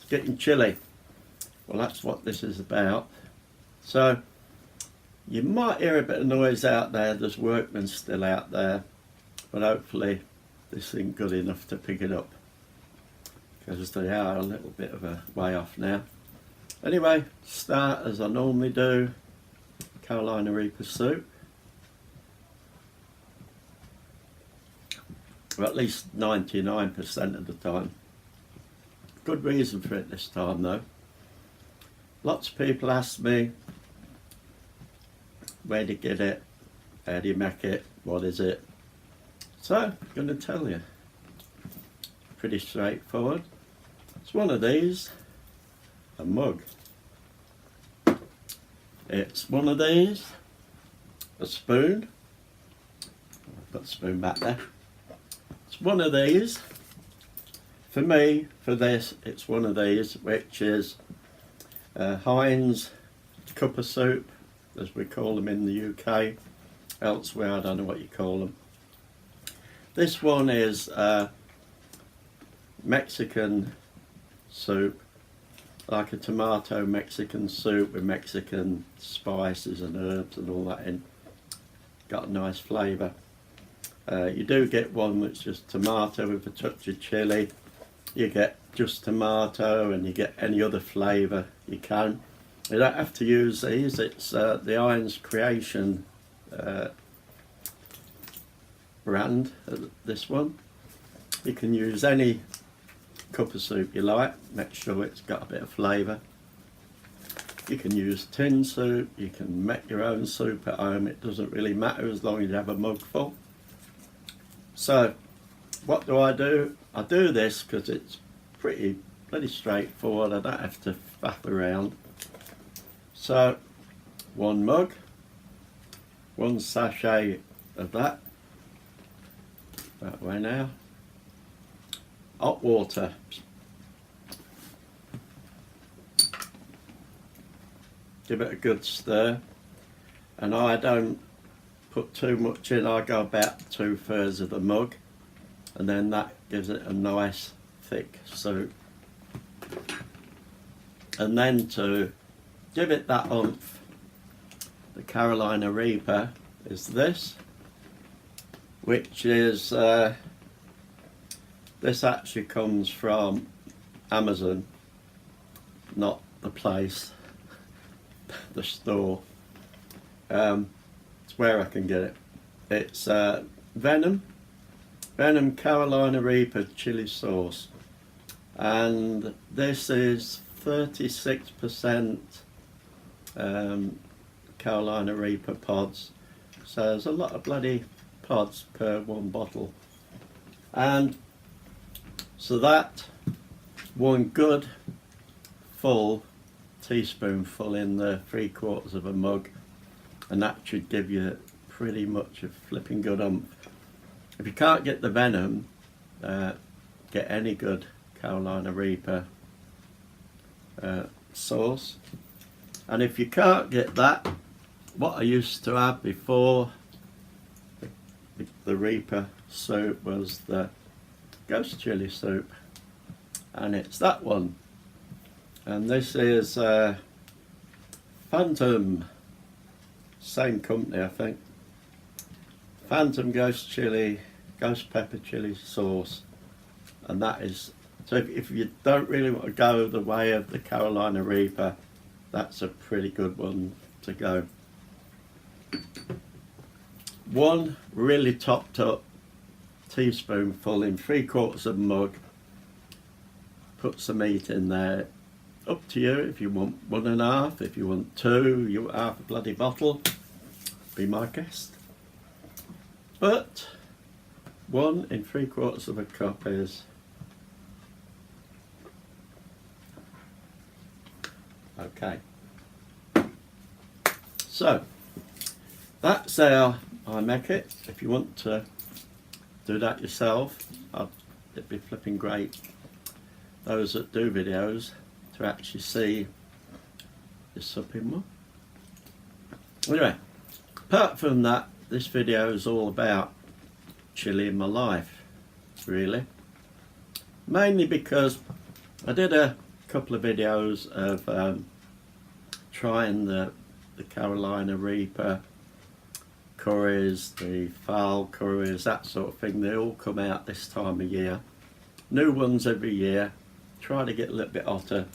getting chilly. Well, that's what this is about. So you might hear a bit of noise out there. There's workmen still out there, but hopefully this ain't good enough to pick it up, because they are a little bit of a way off now. Anyway, start as I normally do. Carolina Reaper soup. Or at least 99% of the time. Good reason for it this time though. Lots of people ask me, where do you get it? How do you make it? What is it? So, I'm going to tell you. Pretty straightforward. It's one of these, a mug. It's one of these, a spoon. I've got the spoon back there. It's one of these. For me, for this, it's one of these, which is Heinz cup of soup, as we call them in the UK. Elsewhere, I don't know what you call them. This one is Mexican soup, like a tomato Mexican soup with Mexican spices and herbs and all that in. Got a nice flavour. You do get one that's just tomato with a touch of chilli. You get just tomato, and you get any other flavour you can. You don't have to use these. It's the Heinz Creation brand, this one. You can use any cup of soup you like, make sure it's got a bit of flavour. You can use tin soup, you can make your own soup at home, it doesn't really matter as long as you have a mug full. So what do? I do this because it's pretty straightforward, I don't have to faff around. So one mug, one sachet of that way now. Hot water. Give it a good stir, and I don't put too much in. I go about 2/3 of the mug, and then that gives it a nice thick soup. And then to give it that oomph, the Carolina Reaper is this, which is this actually comes from Amazon, not the place, the store. It's where I can get it. It's Venom Carolina Reaper chili sauce, and this is 36% Carolina Reaper pods, so there's a lot of bloody pods per one bottle. And so that one good full teaspoonful in the 3/4 of a mug, and that should give you pretty much a flipping good oomph. If you can't get the Venom, get any good Carolina Reaper sauce. And if you can't get that, what I used to have before the Reaper soup was the Ghost chili soup, and it's that one. And this is Phantom, same company I think. Phantom Ghost chili, Ghost pepper chili sauce, and that is, so if you don't really want to go the way of the Carolina Reaper, that's a pretty good one to go. One really topped up teaspoonful in 3/4 of a mug. Put some meat in there. Up to you if you want 1.5, if you want 2, you want half a bloody bottle. Be my guest. But 1 in 3/4 of a cup is okay. So that's how I make it. If you want to do that yourself, it'd be flipping great, those that do videos, to actually see this supping one. Anyway, apart from that, this video is all about chilli in my life, really. Mainly because I did a couple of videos of trying the Carolina Reaper curries, the fowl curries, that sort of thing. They all come out this time of year. New ones every year. Try to get a little bit hotter.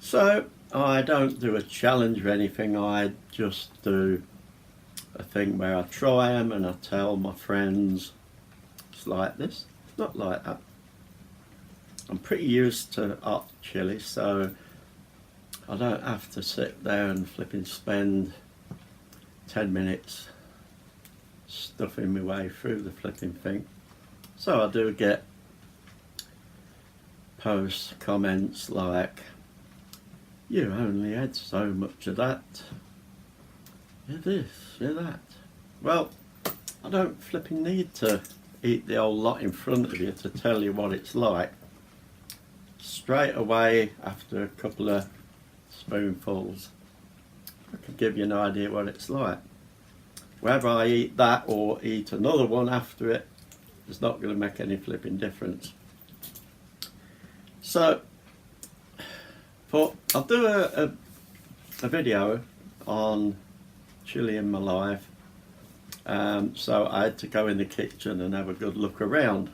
So I don't do a challenge or anything. I just do a thing where I try them and I tell my friends it's like this, not like that. I'm pretty used to hot chili, so I don't have to sit there and flipping spend 10 minutes stuffing my way through the flipping thing. So I do get posts, comments like, you only had so much of that, you're this, you're that. Well, I don't flipping need to eat the whole lot in front of you to tell you what it's like. Straight away, after a couple of spoonfuls, I can give you an idea what it's like. Whether I eat that or eat another one after it, it's not going to make any flipping difference. So, I'll do a video on chili in my life. So I had to go in the kitchen and have a good look around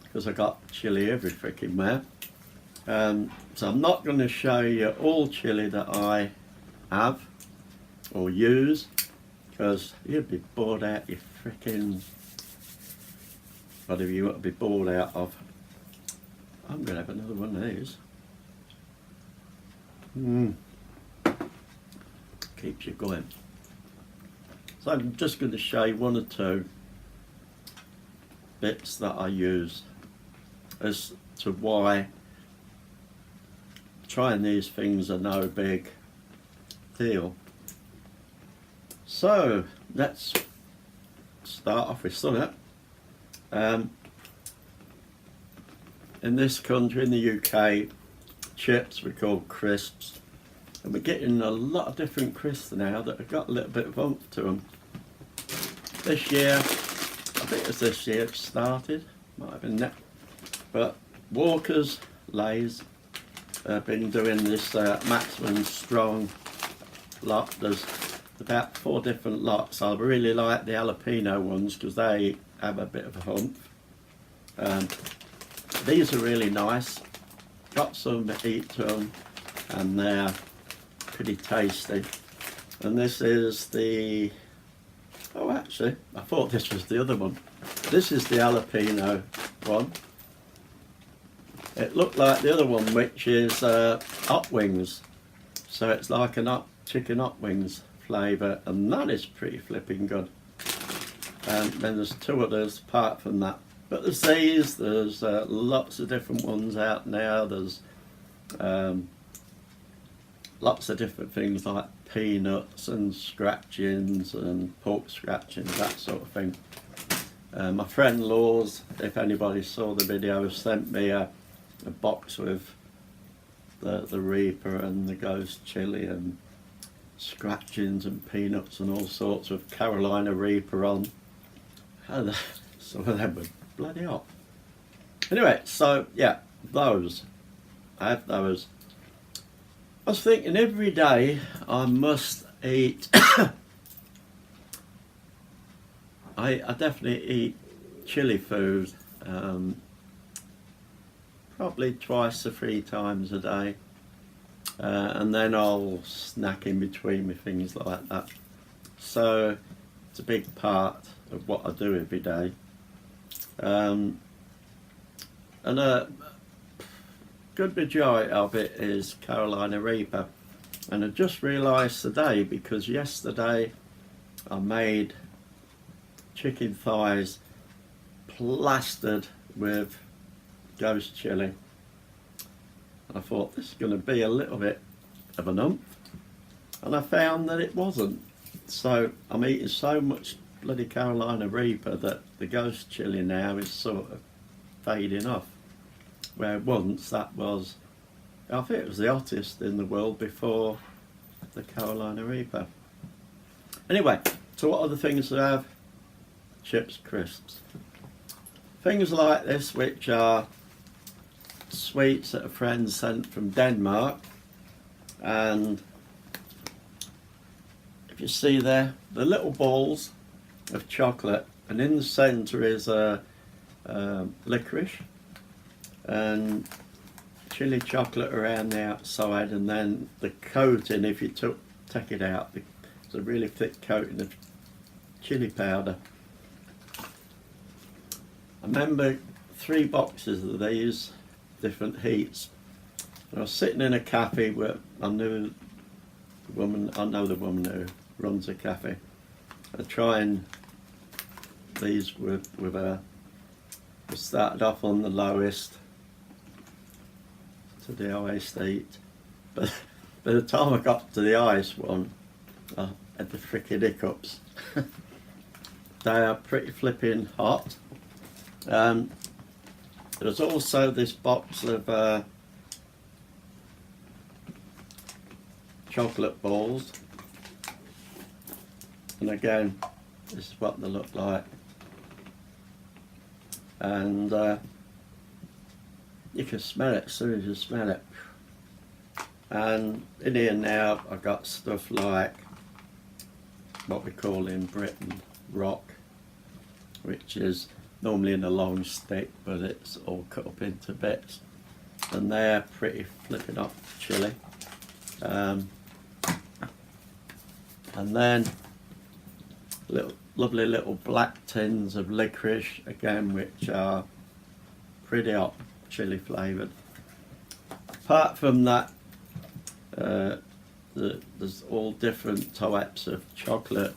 because I got chili every freaking where. So I'm not going to show you all chili that I have or use, because you'd be bored out your freaking whatever you want to be bored out of. I'm going to have another one of these. Keeps you going. So I'm just going to show you one or two bits that I use as to why trying these things are no big deal. So let's start off with something. In this country, in the UK, chips we call crisps, and we're getting a lot of different crisps now that have got a little bit of oomph to them. This year, I think it was this year it started, might have been that, but Walker's Lay's have been doing this maximum strong lot. There's about 4 different lots. I really like the jalapeno ones because they have a bit of a hump. These are really nice. Got some to eat to them, and they're pretty tasty. And this is the, oh actually, I thought this was the other one. This is the jalapeno one. It looked like the other one, which is hot wings. So it's like an chicken hot wings flavour, and that is pretty flipping good. And then there's 2 others apart from that. But there's these, there's lots of different ones out now. There's lots of different things like peanuts and scratchings and pork scratchings, that sort of thing. My friend Laws, if anybody saw the video, sent me a box with the Reaper and the Ghost chili and scratchings and peanuts and all sorts of Carolina Reaper on. And some of them were bloody hot. Anyway, so yeah, those. I have those. I was thinking every day I must eat. I definitely eat chili food. Probably twice to 3 times a day. And then I'll snack in between with things like that. So it's a big part of what I do every day. And a good majority of it is Carolina Reaper. And I just realised today, because yesterday I made chicken thighs plastered with Ghost chili. I thought this is going to be a little bit of an umph, and I found that it wasn't. So I'm eating so much bloody Carolina Reaper that the Ghost chili now is sort of fading off. Where once that was, I think it was the hottest in the world before the Carolina Reaper. Anyway, so what other things do I have? Chips, crisps. Things like this, which are sweets that a friend sent from Denmark, and if you see there, the little balls of chocolate, and in the centre is a licorice and chili chocolate around the outside, and then the coating, if you take it out, it's a really thick coating of chili powder. I remember 3 boxes of these, different heats. And I was sitting in a cafe where I know the woman who runs a cafe. I trying these with her. We started off on the lowest to the highest heat, but by the time I got to the highest one, I had the frickin' hiccups. They are pretty flipping hot. There's also this box of chocolate balls, and again, this is what they look like, and you can smell it as soon as you smell it. And in here now I've got stuff like what we call in Britain rock, which is normally in a long stick, but it's all cut up into bits, and they're pretty flipping up chili. And then lovely little black tins of licorice, again, which are pretty hot chili flavoured. Apart from that, there's all different types of chocolate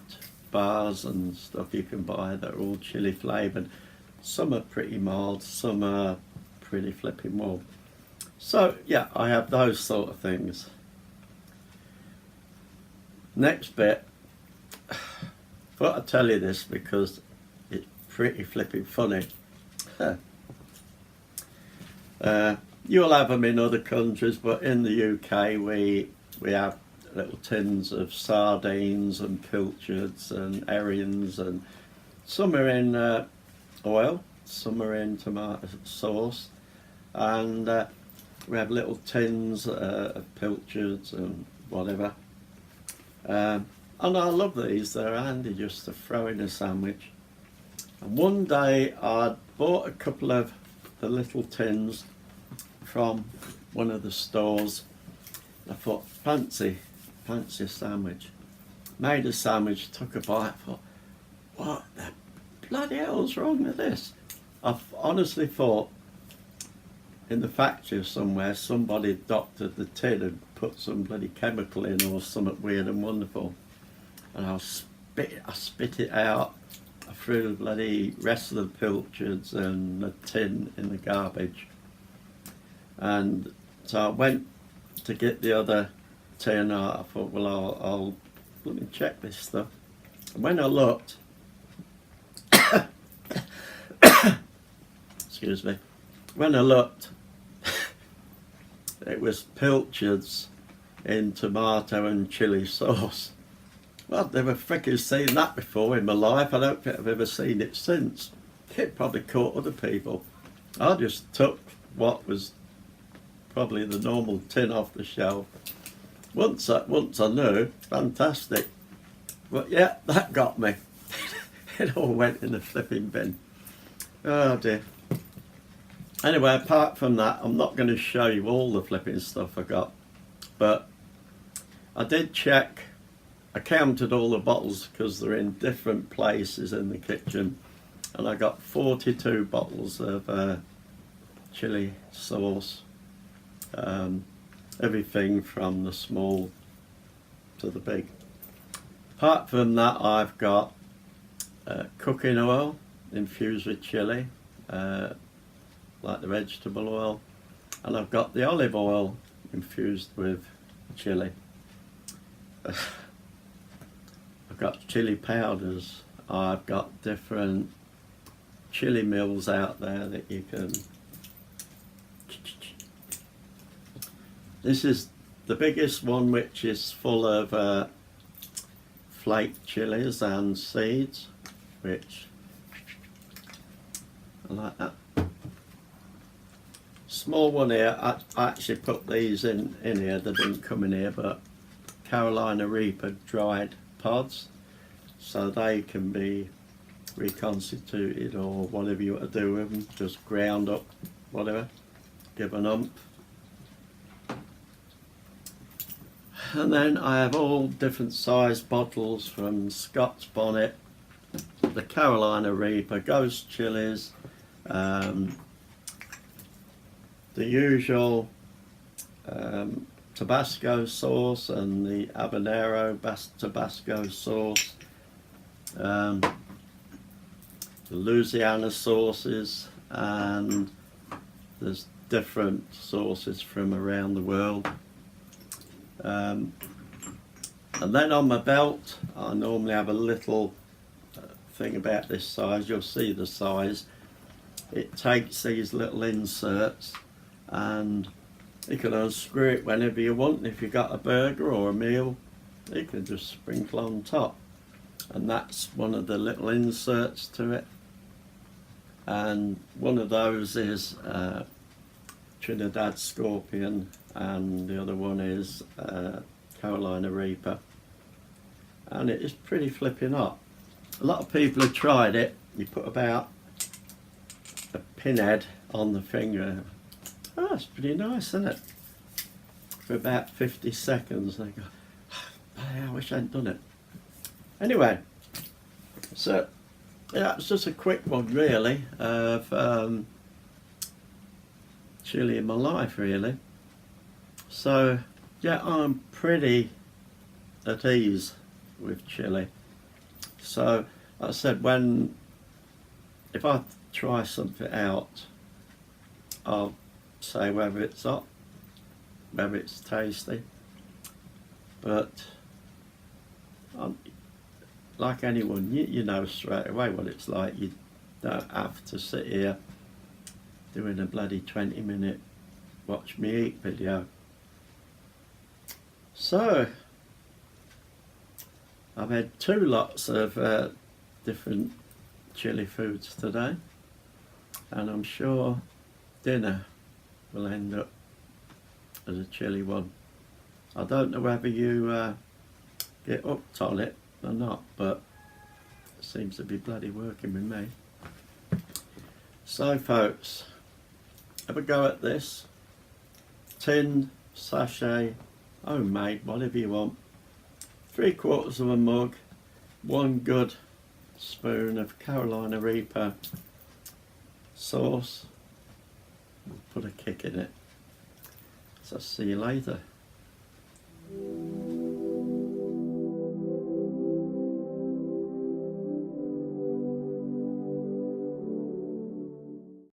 bars and stuff you can buy that are all chili flavoured. Some are pretty mild, some are pretty flipping warm. So yeah, I have those sort of things. Next bit, I thought I'd tell you this because it's pretty flipping funny. You'll have them in other countries, but in the UK we have little tins of sardines and pilchards and herrings, and some are in oil, some are in tomato sauce, and we have little tins of pilchards and whatever. And I love these, they're handy just to throw in a sandwich. And one day I bought a couple of the little tins from one of the stores. I thought, fancy a sandwich. Made a sandwich, took a bite, thought, what the bloody hell's wrong with this? I've honestly thought in the factory somewhere somebody doctored the tin and put some bloody chemical in or something weird and wonderful. And I spit it out. I threw the bloody rest of the pilchards and the tin in the garbage. And so I went to get the other tin. I thought, well, I'll let me check this stuff. And when I looked, excuse me, when I looked, it was pilchards in tomato and chili sauce. Well, I've never frickin' seen that before in my life. I don't think I've ever seen it since. It probably caught other people. I just took what was probably the normal tin off the shelf. Once I knew, fantastic. But yeah, that got me. It all went in the flipping bin. Oh dear. Anyway, apart from that, I'm not going to show you all the flipping stuff I got, but I did check. I counted all the bottles because they're in different places in the kitchen, and I got 42 bottles of chili sauce, everything from the small to the big. Apart from that, I've got cooking oil infused with chili, like the vegetable oil, and I've got the olive oil infused with chili. I've got chili powders. I've got different chili mills out there that you can. This is the biggest one, which is full of flaked chilies and seeds, which I like that. Small one here, I actually put these in here, they didn't come in here, but Carolina Reaper dried pods, so they can be reconstituted or whatever you want to do with them, just ground up, whatever, give an ump. And then I have all different size bottles from Scotch Bonnet, the Carolina Reaper, Ghost chilies, the usual Tabasco sauce and the habanero Tabasco sauce, the Louisiana sauces, and there's different sauces from around the world. And then on my belt I normally have a little thing about this size. You'll see the size. It takes these little inserts and you can unscrew it whenever you want. If you've got a burger or a meal, you can just sprinkle on top, and that's one of the little inserts to it. And one of those is Trinidad Scorpion, and the other one is Carolina Reaper, and it is pretty flipping hot. A lot of people have tried it. You put about a pinhead on the finger. Oh, it's pretty nice, isn't it? For about 50 seconds they go, oh, I wish I hadn't done it. Anyway, so yeah, it's just a quick one really of chili in my life really. So yeah, I'm pretty at ease with chili. So like I said, if I try something out, I'll say whether it's hot, whether it's tasty, but like anyone, you know straight away what it's like. You don't have to sit here doing a bloody 20-minute watch me eat video. So I've had 2 lots of different chili foods today, and I'm sure dinner will end up as a chili one. I don't know whether you get hooked on it or not, but it seems to be bloody working with me. So folks, have a go at this. Tin, sachet, homemade, whatever you want. 3/4 of a mug, 1 good spoon of Carolina Reaper sauce. Put a kick in it. So see you later.